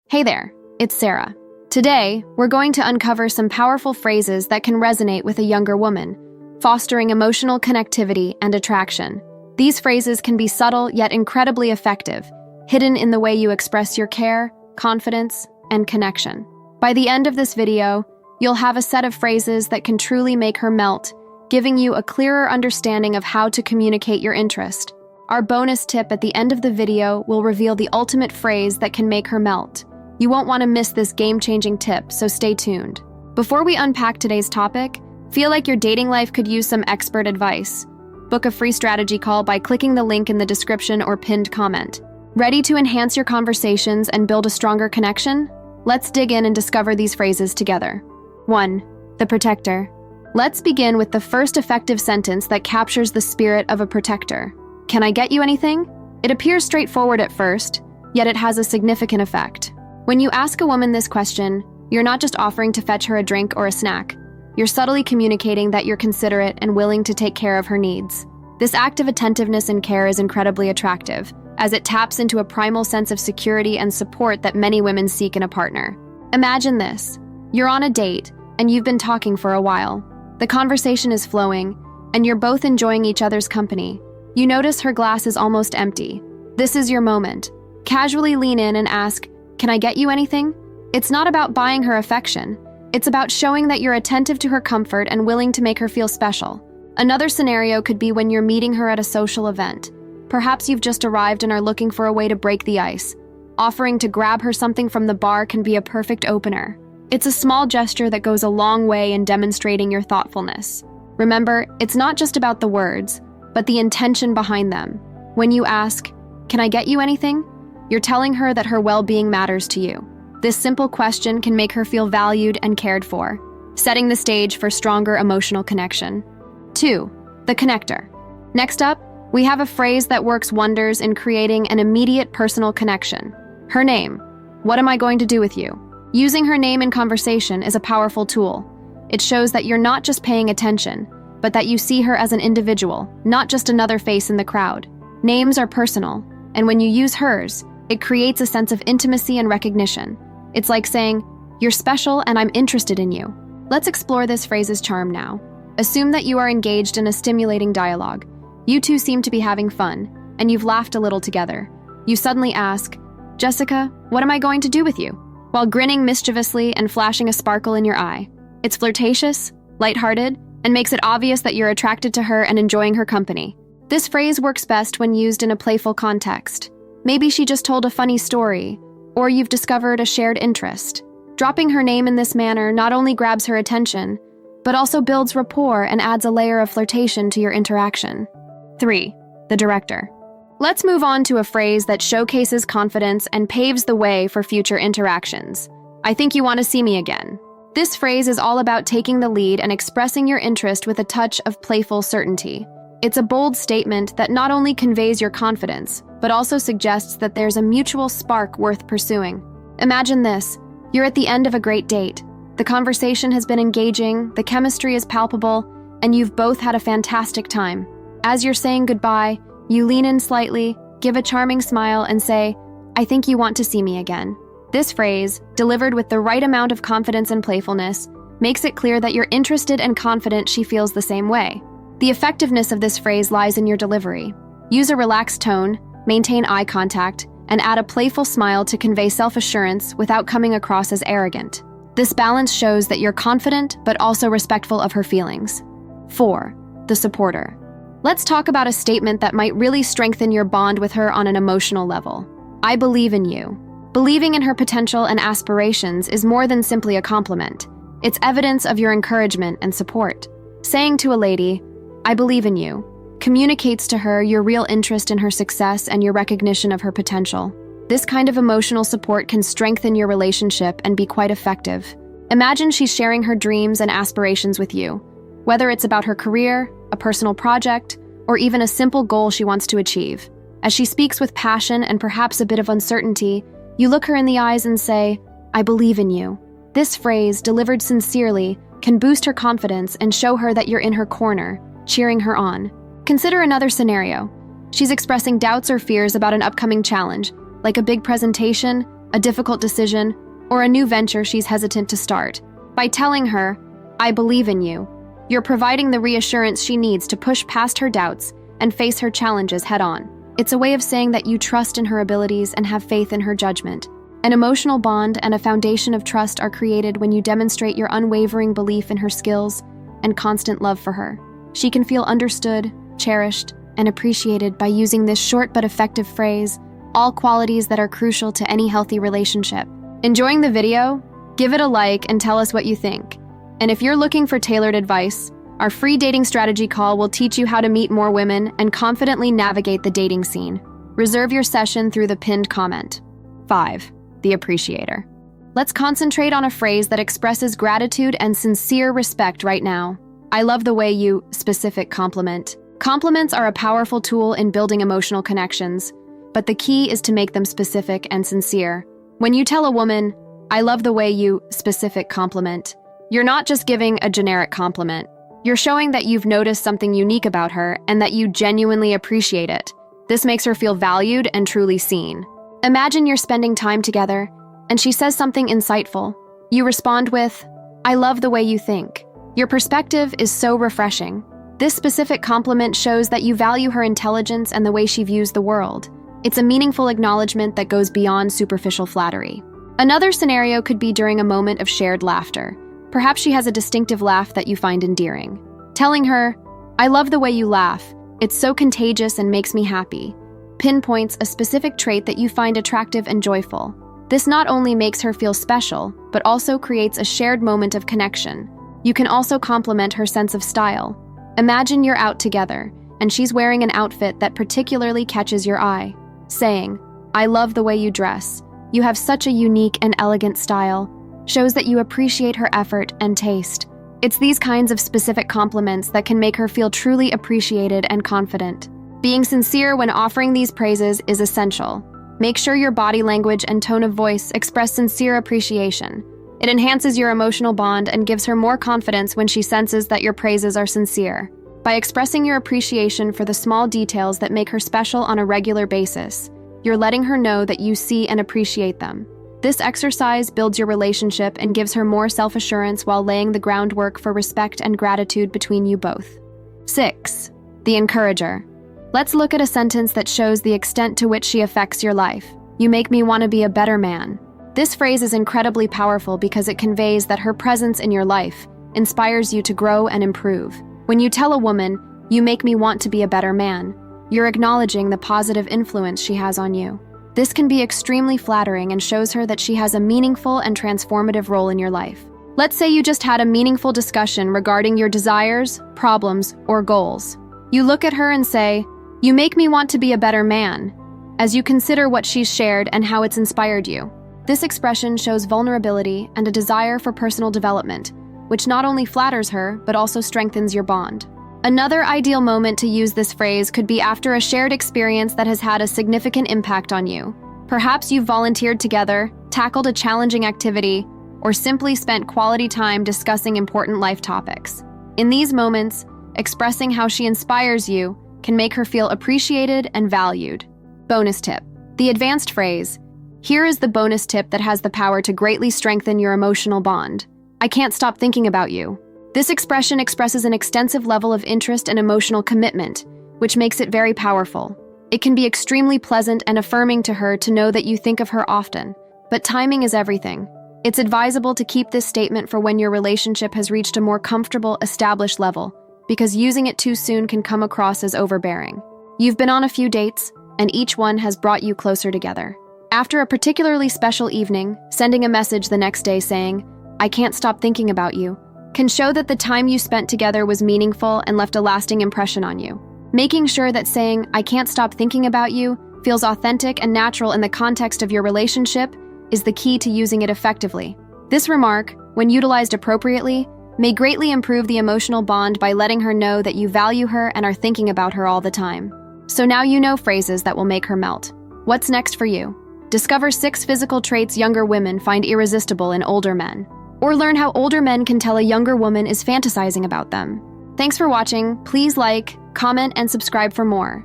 Hey there, it's Sarah. Today, we're going to uncover some powerful phrases that can resonate with a younger woman, fostering emotional connectivity and attraction. These phrases can be subtle yet incredibly effective, hidden in the way you express your care, confidence, and connection. By the end of this video, you'll have a set of phrases that can truly make her melt, giving you a clearer understanding of how to communicate your interest. Our bonus tip at the end of the video will reveal the ultimate phrase that can make her melt. You won't want to miss this game-changing tip, so stay tuned. Before we unpack today's topic, feel like your dating life could use some expert advice? Book a free strategy call by clicking the link in the description or pinned comment. Ready to enhance your conversations and build a stronger connection? Let's dig in and discover these phrases together. 1. The protector. Let's begin with the first effective sentence that captures the spirit of a protector. Can I get you anything? It appears straightforward at first, yet it has a significant effect. When you ask a woman this question, you're not just offering to fetch her a drink or a snack. You're subtly communicating that you're considerate and willing to take care of her needs. This act of attentiveness and care is incredibly attractive, as it taps into a primal sense of security and support that many women seek in a partner. Imagine this. You're on a date, and you've been talking for a while. The conversation is flowing, and you're both enjoying each other's company. You notice her glass is almost empty. This is your moment. Casually lean in and ask, "Can I get you anything?" It's not about buying her affection. It's about showing that you're attentive to her comfort and willing to make her feel special. Another scenario could be when you're meeting her at a social event. Perhaps you've just arrived and are looking for a way to break the ice. Offering to grab her something from the bar can be a perfect opener. It's a small gesture that goes a long way in demonstrating your thoughtfulness. Remember, it's not just about the words, but the intention behind them. When you ask, "Can I get you anything?" you're telling her that her well-being matters to you. This simple question can make her feel valued and cared for, setting the stage for stronger emotional connection. 2. The connector. Next up, we have a phrase that works wonders in creating an immediate personal connection. Her name. What am I going to do with you? Using her name in conversation is a powerful tool. It shows that you're not just paying attention, but that you see her as an individual, not just another face in the crowd. Names are personal, and when you use hers, it creates a sense of intimacy and recognition. It's like saying, "You're special and I'm interested in you." Let's explore this phrase's charm now. Assume that you are engaged in a stimulating dialogue. You two seem to be having fun, and you've laughed a little together. You suddenly ask, "Jessica, what am I going to do with you?" while grinning mischievously and flashing a sparkle in your eye. It's flirtatious, lighthearted, and makes it obvious that you're attracted to her and enjoying her company. This phrase works best when used in a playful context. Maybe she just told a funny story, or you've discovered a shared interest. Dropping her name in this manner not only grabs her attention, but also builds rapport and adds a layer of flirtation to your interaction. 3. The director. Let's move on to a phrase that showcases confidence and paves the way for future interactions. "I think you want to see me again." This phrase is all about taking the lead and expressing your interest with a touch of playful certainty. It's a bold statement that not only conveys your confidence, but also suggests that there's a mutual spark worth pursuing. Imagine this. You're at the end of a great date. The conversation has been engaging, the chemistry is palpable, and you've both had a fantastic time. As you're saying goodbye, you lean in slightly, give a charming smile, and say, "I think you want to see me again." This phrase, delivered with the right amount of confidence and playfulness, makes it clear that you're interested and confident she feels the same way. The effectiveness of this phrase lies in your delivery. Use a relaxed tone, maintain eye contact, and add a playful smile to convey self-assurance without coming across as arrogant. This balance shows that you're confident but also respectful of her feelings. 4. The supporter. Let's talk about a statement that might really strengthen your bond with her on an emotional level. "I believe in you." Believing in her potential and aspirations is more than simply a compliment. It's evidence of your encouragement and support. Saying to a lady, "I believe in you," communicates to her your real interest in her success and your recognition of her potential. This kind of emotional support can strengthen your relationship and be quite effective. Imagine she's sharing her dreams and aspirations with you, whether it's about her career, a personal project, or even a simple goal she wants to achieve. As she speaks with passion and perhaps a bit of uncertainty, you look her in the eyes and say, "I believe in you." This phrase, delivered sincerely, can boost her confidence and show her that you're in her corner, cheering her on. Consider another scenario. She's expressing doubts or fears about an upcoming challenge, like a big presentation, a difficult decision, or a new venture she's hesitant to start. By telling her, "I believe in you," you're providing the reassurance she needs to push past her doubts and face her challenges head-on. It's a way of saying that you trust in her abilities and have faith in her judgment. An emotional bond and a foundation of trust are created when you demonstrate your unwavering belief in her skills and constant love for her. She can feel understood, cherished, and appreciated by using this short but effective phrase, all qualities that are crucial to any healthy relationship. Enjoying the video? Give it a like and tell us what you think. And if you're looking for tailored advice, our free dating strategy call will teach you how to meet more women and confidently navigate the dating scene. Reserve your session through the pinned comment. 5. The appreciator. Let's concentrate on a phrase that expresses gratitude and sincere respect right now. I love the way you specific compliment. Compliments are a powerful tool in building emotional connections, but the key is to make them specific and sincere. When you tell a woman, "I love the way you specific compliment," you're not just giving a generic compliment. You're showing that you've noticed something unique about her and that you genuinely appreciate it. This makes her feel valued and truly seen. Imagine you're spending time together, and she says something insightful. You respond with, "I love the way you think." Your perspective is so refreshing. This specific compliment shows that you value her intelligence and the way she views the world. It's a meaningful acknowledgement that goes beyond superficial flattery. Another scenario could be during a moment of shared laughter. Perhaps she has a distinctive laugh that you find endearing. Telling her, "I love the way you laugh. It's so contagious and makes me happy," pinpoints a specific trait that you find attractive and joyful. This not only makes her feel special, but also creates a shared moment of connection. You can also compliment her sense of style. Imagine you're out together, and she's wearing an outfit that particularly catches your eye. Saying, "I love the way you dress. You have such a unique and elegant style," shows that you appreciate her effort and taste. It's these kinds of specific compliments that can make her feel truly appreciated and confident. Being sincere when offering these praises is essential. Make sure your body language and tone of voice express sincere appreciation. It enhances your emotional bond and gives her more confidence when she senses that your praises are sincere. By expressing your appreciation for the small details that make her special on a regular basis, you're letting her know that you see and appreciate them. This exercise builds your relationship and gives her more self-assurance while laying the groundwork for respect and gratitude between you both. 6. The encourager. Let's look at a sentence that shows the extent to which she affects your life. "You make me want to be a better man." This phrase is incredibly powerful because it conveys that her presence in your life inspires you to grow and improve. When you tell a woman, "You make me want to be a better man," you're acknowledging the positive influence she has on you. This can be extremely flattering and shows her that she has a meaningful and transformative role in your life. Let's say you just had a meaningful discussion regarding your desires, problems, or goals. You look at her and say, "You make me want to be a better man," as you consider what she's shared and how it's inspired you. This expression shows vulnerability and a desire for personal development, which not only flatters her, but also strengthens your bond. Another ideal moment to use this phrase could be after a shared experience that has had a significant impact on you. Perhaps you've volunteered together, tackled a challenging activity, or simply spent quality time discussing important life topics. In these moments, expressing how she inspires you can make her feel appreciated and valued. Bonus tip. The advanced phrase. Here is the bonus tip that has the power to greatly strengthen your emotional bond. "I can't stop thinking about you." This expression expresses an extensive level of interest and emotional commitment, which makes it very powerful. It can be extremely pleasant and affirming to her to know that you think of her often. But timing is everything. It's advisable to keep this statement for when your relationship has reached a more comfortable, established level, because using it too soon can come across as overbearing. You've been on a few dates, and each one has brought you closer together. After a particularly special evening, sending a message the next day saying, "I can't stop thinking about you," can show that the time you spent together was meaningful and left a lasting impression on you. Making sure that saying, "I can't stop thinking about you," feels authentic and natural in the context of your relationship is the key to using it effectively. This remark, when utilized appropriately, may greatly improve the emotional bond by letting her know that you value her and are thinking about her all the time. So now you know phrases that will make her melt. What's next for you? Discover 6 physical traits younger women find irresistible in older men. Or learn how older men can tell a younger woman is fantasizing about them. Thanks for watching. Please like, comment, and subscribe for more.